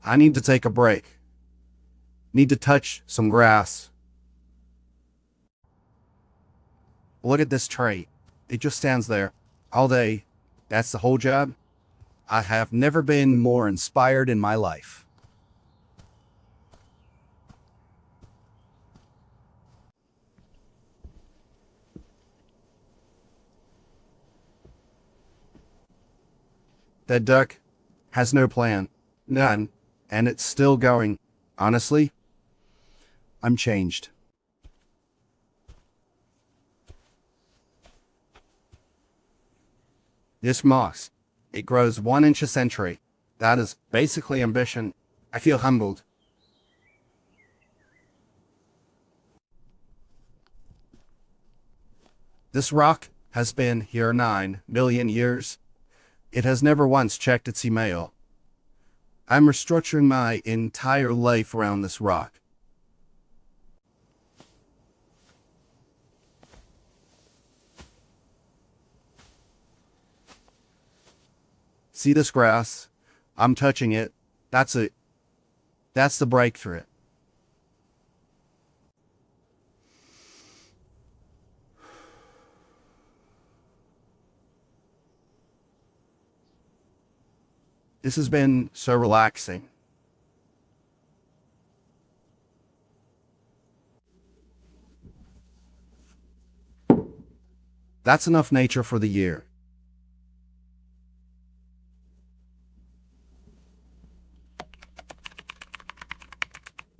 I need to take a break. Need to touch some grass. Look at this tree. It just stands there all day. That's the whole job. I have never been more inspired in my life. That duck has no plan. None. And it's still going. Honestly, I'm changed. This moss, it grows 1 inch a century. That is basically ambition. I feel humbled. This rock has been here 9 million years. It has never once checked its email. I'm restructuring my entire life around this rock. See this grass? I'm touching it. That's it. That's the breakthrough. This has been so relaxing. That's enough nature for the year.